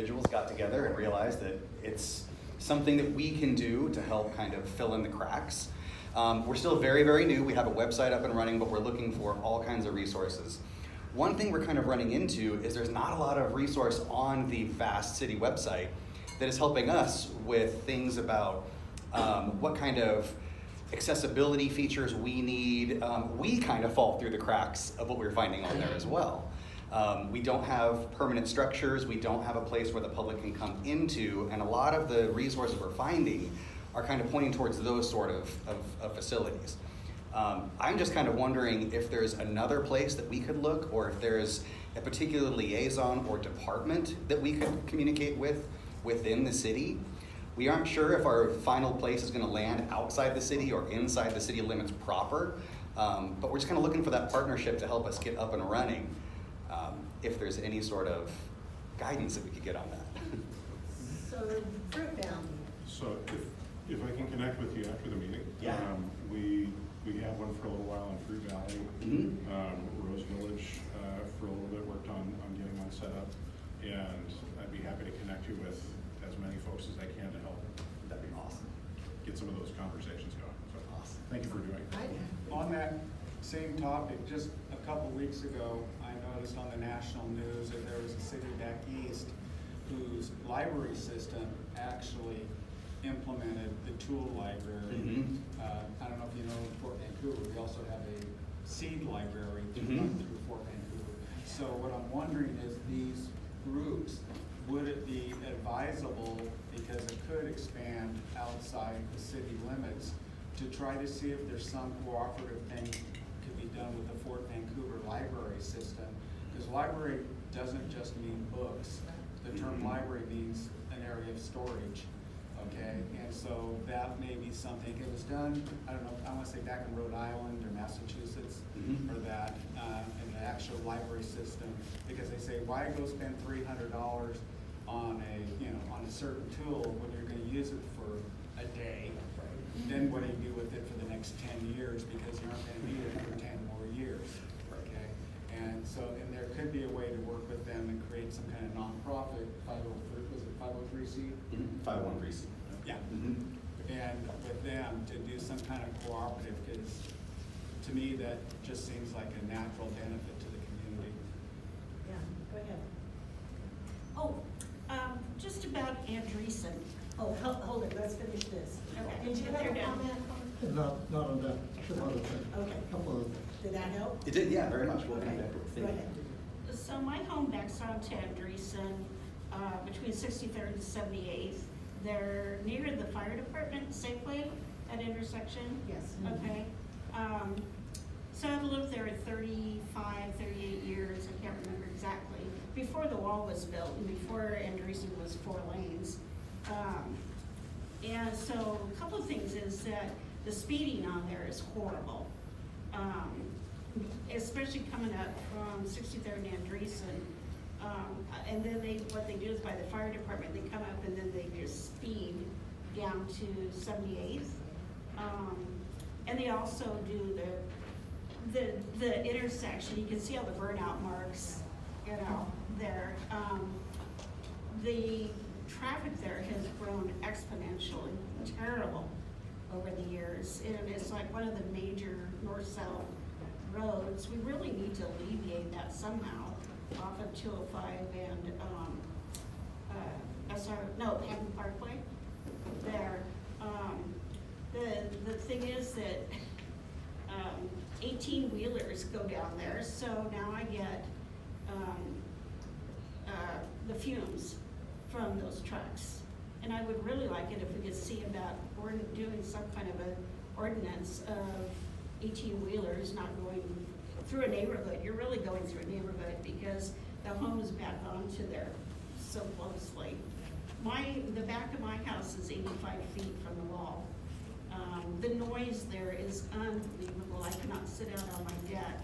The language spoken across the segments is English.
individuals got together and realized that it's something that we can do to help kind of fill in the cracks. We're still very, very new. We have a website up and running, but we're looking for all kinds of resources. One thing we're kind of running into is there's not a lot of resource on the Fast City website that is helping us with things about what kind of accessibility features we need. We kind of fall through the cracks of what we're finding on there as well. We don't have permanent structures. We don't have a place where the public can come into, and a lot of the resources we're finding are kind of pointing towards those sort of facilities. I'm just kind of wondering if there's another place that we could look, or if there's a particular liaison or department that we could communicate with within the city. We aren't sure if our final place is gonna land outside the city or inside the city limits proper, but we're just kind of looking for that partnership to help us get up and running. If there's any sort of guidance that we could get on that. So fruit down. So if I can connect with you after the meeting. Yeah. We had one for a little while in Fruit Valley. Rose Village for a little bit, worked on getting one set up. And I'd be happy to connect you with as many folks as I can to help. That'd be awesome. Get some of those conversations going. So Awesome. thank you for doing it. On that same topic, just a couple weeks ago, I noticed on the national news that there was a city back east whose library system actually implemented the tool library. I don't know if you know, in Fort Vancouver, we also have a seed library to run through Fort Vancouver. So what I'm wondering is these groups, would it be advisable, because it could expand outside the city limits, to try to see if there's some cooperative thing could be done with the Fort Vancouver library system? Because library doesn't just mean books. The term library means an area of storage, okay? And so that may be something, it was done, I don't know, I wanna say back in Rhode Island or Massachusetts, or that, in the actual library system, because they say, why go spend $300 on on a certain tool when you're gonna use it for a day? Then what do you do with it for the next 10 years, because you aren't gonna need it for 10 more years, okay? And so, and there could be a way to work with them and create some kind of nonprofit, 503, was it 503C? 501(c). Yeah. And with them to do some kind of cooperative, because to me, that just seems like a natural benefit to the community. Yeah, go ahead. Oh, just about Andreessen. Oh, hold it, let's finish this. Okay. Did you have a comment? Not on that, some other thing. Okay. Couple of things. Did that help? It did, yeah, very much. We'll Okay, connect. go ahead. So my home backs onto Andreessen, between 63rd and 78th. They're near the fire department, Safeway, that intersection. Yes. Okay. So I've lived there 35, 38 years, I can't remember exactly, before the wall was built and before Andreessen was 4 lanes. And so a couple of things is that the speeding on there is horrible. Especially coming up from 63rd and Andreessen. And then what they do is by the fire department, they come up and then they just speed down to 78th. And they also do the intersection. You can see all the burnout marks, there. The traffic there has grown exponentially terrible over the years, and it's like one of the major north-south roads. We really need to alleviate that somehow off of 205 and Hampton Parkway there. The thing is that 18-wheelers go down there, so now I get the fumes from those trucks. And I would really like it if we could see about doing some kind of an ordinance of 18-wheelers not going through a neighborhood. You're really going through a neighborhood because the homes back onto there so closely. The back of my house is 85 feet from the wall. The noise there is unbelievable. I cannot sit out on my deck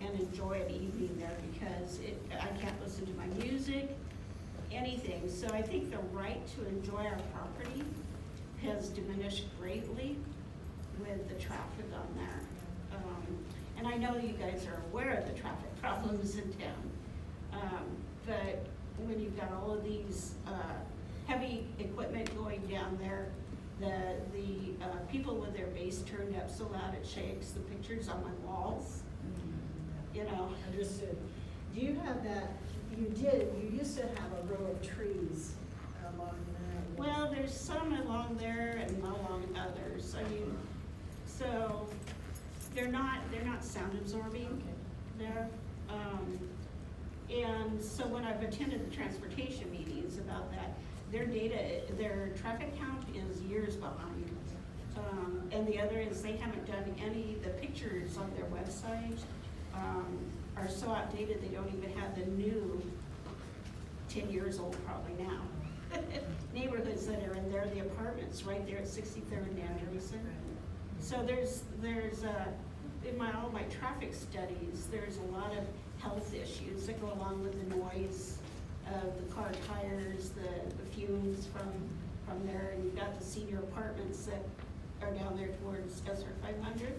and enjoy an evening there because I can't listen to my music, anything. So I think the right to enjoy our property has diminished greatly with the traffic on there. And I know you guys are aware of the traffic problems in town. But when you've got all of these, heavy equipment going down there, the people with their bass turned up so loud it shakes the pictures on my walls, you know. Understood. Do you have that, you used to have a row of trees along there. Well, there's some along there and along others, I mean, so they're not sound absorbing there. And so when I've attended the transportation meetings about that, their data, their traffic count is years behind. And the other is they haven't done the pictures on their website are so outdated, they don't even have the new 10 years old probably now. Neighborhoods that are in there, the apartments right there at 63rd and Andreessen. So there's in all my traffic studies, there's a lot of health issues that go along with the noise of the car tires, the fumes from there. And you've got the senior apartments that are down there towards SR 500,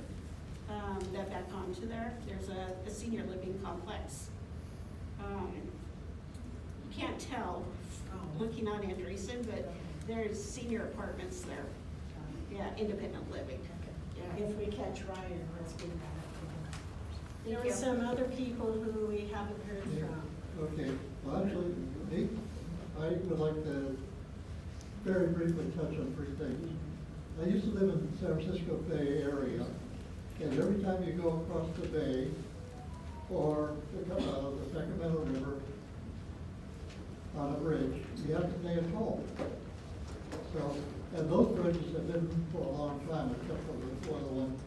that back onto there. There's a senior living complex. You can't tell looking on Andreessen, but there's senior apartments there. Yeah, independent living. Yeah. If we catch Ryan, let's be back. Thank There you. are some other people who we haven't heard Yeah. from. Okay, well, actually, I would like to very briefly touch on three things. I used to live in the San Francisco Bay Area, and every time you go across the bay or the Sacramento River on a bridge, you have to pay a toll. So, and those bridges have been for a long time, except for the one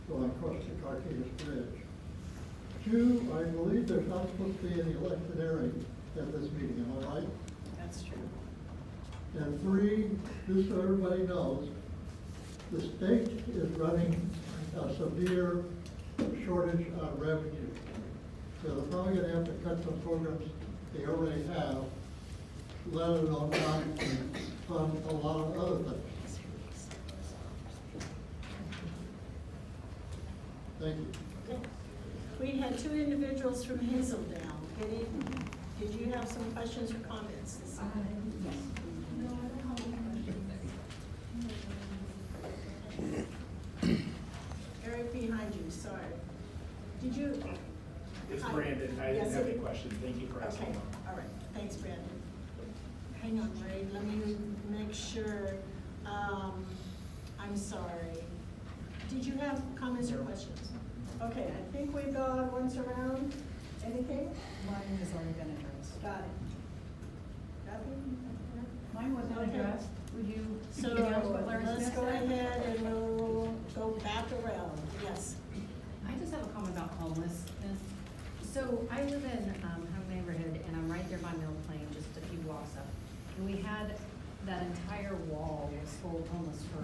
going across the Carquejas Bridge. Two, I believe there's not supposed to be any electioneering at this meeting, am I right? That's true. And three, just so everybody knows, the state is running a severe shortage on revenue. So they're probably gonna have to cut some programs they already have, let alone not fund a lot of other things. Thank you. Okay. We had two individuals from Hazeldown. Did you have some questions or comments this evening? Yes. No, I don't have any questions. Eric behind you, sorry. Did you? It's Hi. Brandon, I Yes, didn't have any it- questions, thank you for asking. Okay, all right, thanks, Brandon. Hang on, Ray, let me make sure, I'm sorry. Did you have comments or questions? Okay, I think we've got once around. Anything? Mine has already been addressed. Got it. Nothing? Mine wasn't Okay. addressed. Would you? So can you ask what Larry let's Smith go said? ahead and we'll go back around, yes. I just have a comment about homelessness. So I live in Home neighborhood and I'm right there by Mill Plain, just a few blocks up. And we had that entire wall was full of homeless for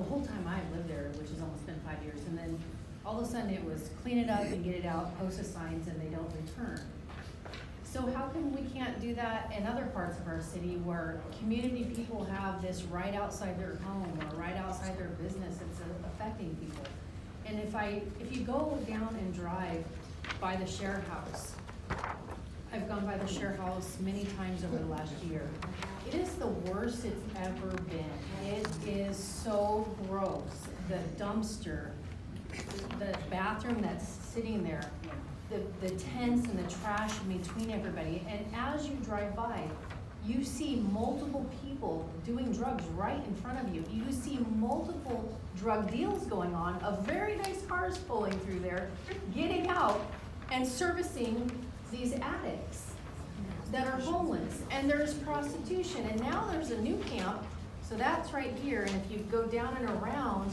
the whole time I lived there, which has almost been 5 years. And then all of a sudden it was clean it up and get it out, post the signs, and they don't return. So how come we can't do that in other parts of our city where community people have this right outside their home or right outside their business? It's affecting people. And if you go down and drive by the share house, I've gone by the share house many times over the last year. It is the worst it's ever been. It is so gross. The dumpster, the bathroom that's sitting there, the tents and the trash in between everybody. And as you drive by, you see multiple people doing drugs right in front of you. You see multiple drug deals going on of very nice cars pulling through there, getting out and servicing these addicts that are homeless. And there's prostitution, and now there's a new camp, so that's right here. And if you go down and around,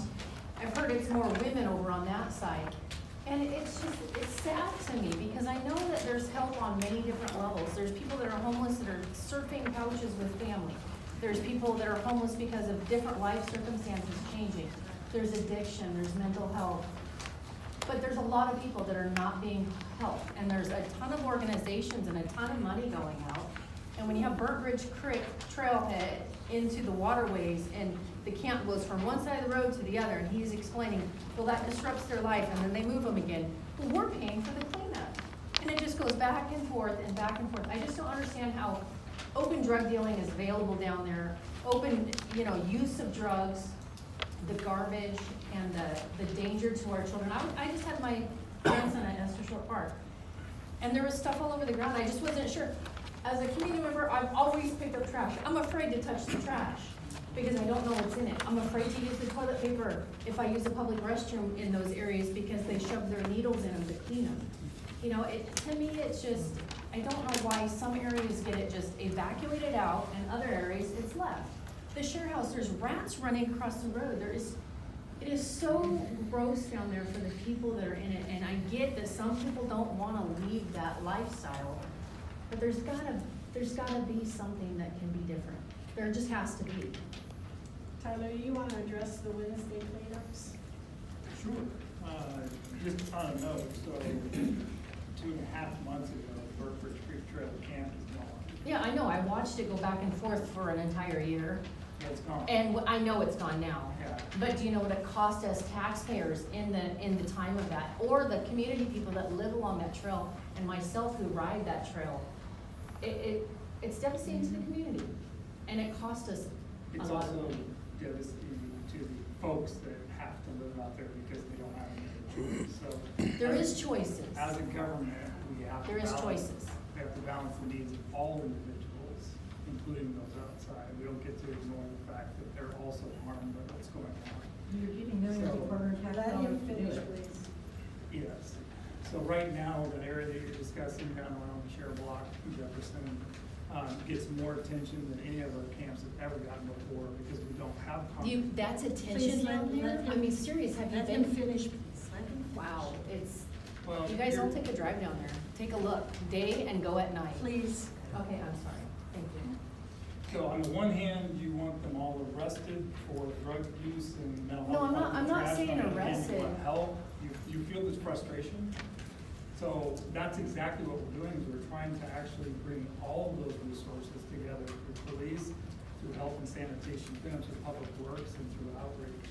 I've heard it's more women over on that side. And it's sad to me because I know that there's help on many different levels. There's people that are homeless that are surfing couches with family. There's people that are homeless because of different life circumstances changing. There's addiction, there's mental health. But there's a lot of people that are not being helped. And there's a ton of organizations and a ton of money going out. And when you have Burnt Ridge Creek trailhead into the waterways and the camp goes from one side of the road to the other, and he's explaining, well, that disrupts their life, and then they move them again. Well, we're paying for the cleanup. And it just goes back and forth and back and forth. I just don't understand how open drug dealing is available down there. Open, use of drugs, the garbage and the danger to our children. I just had my grandson at Esther Short Park. And there was stuff all over the ground. I just wasn't sure. As a community member, I've always picked up trash. I'm afraid to touch the trash because I don't know what's in it. I'm afraid to use the toilet paper if I use a public restroom in those areas because they shove their needles in them to clean them. To me, it's just, I don't know why some areas get it just evacuated out and other areas it's left. The share house, there's rats running across the road. It is so gross down there for the people that are in it, and I get that some people don't want to leave that lifestyle, but there's gotta be something that can be different. There just has to be. Tyler, you want to address the Wednesday cleanups? Sure. Just on a note, so 2.5 months ago, Burford Creek Trail Camp is gone. Yeah, I know, I watched it go back and forth for an entire year, It's gone. and I know it's gone now. Yeah. But do you know what it cost us taxpayers in the time of that? Or the community people that live along that trail, and myself who ride that trail? It's devastating to the community, and it cost us a It's lot of also money. devastating to the folks that have to live out there because they don't have any other choice. So There is choices. as a government, we have to There is balance- choices. We have to balance the needs of all individuals, including those outside. We don't get to ignore the fact that they're also harmed by what's going on. You're getting millions of partner tax Let dollars him to do finish, it. please. Yes. So right now, the area that you're discussing down around the Share Block, Jefferson, gets more attention than any of our camps have ever gotten before because we don't have. That's Please attention down let there? him- I mean, serious, have you Let him been? finish, please. Let him finish. Wow, it's, Well, you guys you're- don't take a drive down there. Take a look, day and go at night. Please. Okay, I'm sorry, thank you. So on the one hand, you want them all arrested for drug use and mental health. No, I'm not- problems, I'm not trash, saying on the other hand, arrested. you want help, you feel this frustration. So that's exactly what we're doing, is we're trying to actually bring all of those resources together through police, through health and sanitation, through public works, and through outreach.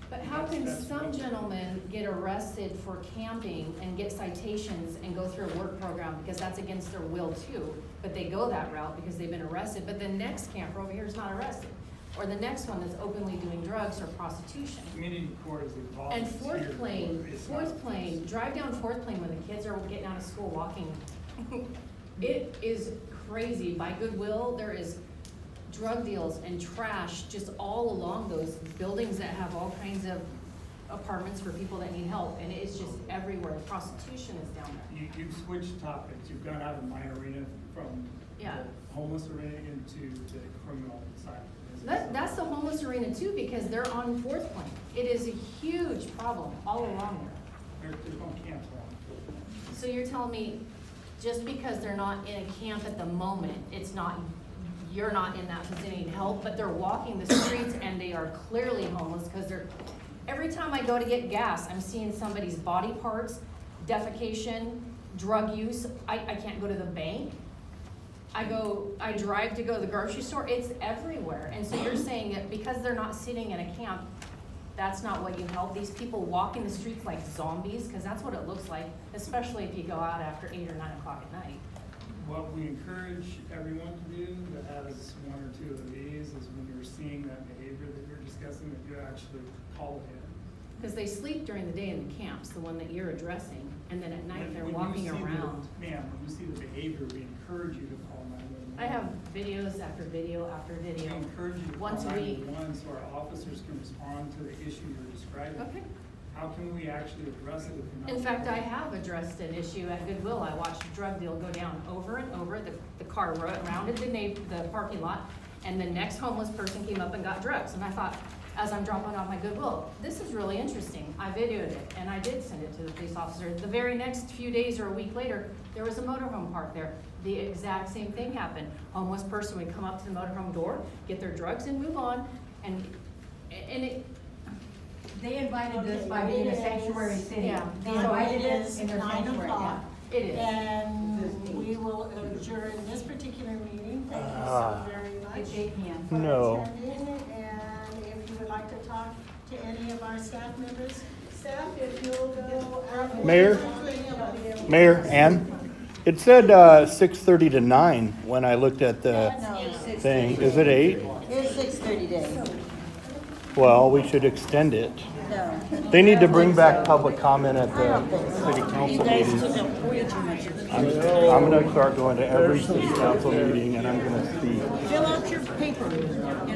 But how can That's some what- gentlemen get arrested for camping and get citations and go through a work program, because that's against their will too, but they go that route because they've been arrested, but the next camper over here is not arrested? Or the next one that's openly doing drugs or prostitution? Community court is involved. And Fourth Plain, drive down Fourth Plain when the kids are getting out of school walking. It is crazy. By Goodwill, there is drug deals and trash just all along those buildings that have all kinds of apartments for people that need help, and it's just everywhere. The prostitution is down there. You've switched topics, you've gone out of my arena from Yeah. the homeless arena into the criminal side of the business. That's the homeless arena too, because they're on Fourth Plain. It is a huge problem all along there. There's no camps on. So you're telling me, just because they're not in a camp at the moment, it's not, you're not in that position to help, but they're walking the streets and they are clearly homeless, because they're, every time I go to get gas, I'm seeing somebody's body parts, defecation, drug use. I can't go to the bank. I drive to go to the grocery store, it's everywhere. And so you're saying that because they're not sitting in a camp, that's not what you help? These people walking the streets like zombies, because that's what it looks like, especially if you go out after 8 or 9 o'clock at night. What we encourage everyone to do that has one or two of these is when you're seeing that behavior that you're discussing, that you actually call it in. Because they sleep during the day in the camps, the one that you're addressing, and then at night they're When you walking see around. Ma'am, when you see the behavior, we encourage you to call 911. I have videos after video after We video. encourage you to call Once a week. 911 so our officers can respond to the issue you're describing. Okay. How can we actually address it if we're not? In fact, I have addressed an issue at Goodwill. I watched a drug deal go down over and over. The car rounded the parking lot, and the next homeless person came up and got drugs. And I thought, as I'm dropping off my Goodwill, this is really interesting. I videoed it, and I did send it to the police officer. The very next few days or a week later, there was a motorhome parked there. The exact same thing happened. Homeless person would come up to the motorhome door, get their drugs and move on, and it, They invited this Okay, by being a it is- sanctuary city. yeah. They It invited it is in their 9 sanctuary, o'clock. yeah. it is. And we will adjourn this particular meeting. Thank you so very much. If they can. for No. attending. And if you would like to talk to any of our staff members, staff, if you'll go out. Mayor? Mayor, Ann? It said 6:30 to 9 when I looked at the thing. Is it 8? It's 6:30 days. Well, we should extend it. No. They need to bring back public comment at I the don't think so. city council You guys meetings. took up way too much of the I'm gonna start going to every city council meeting and I'm gonna speak. Fill out your paper.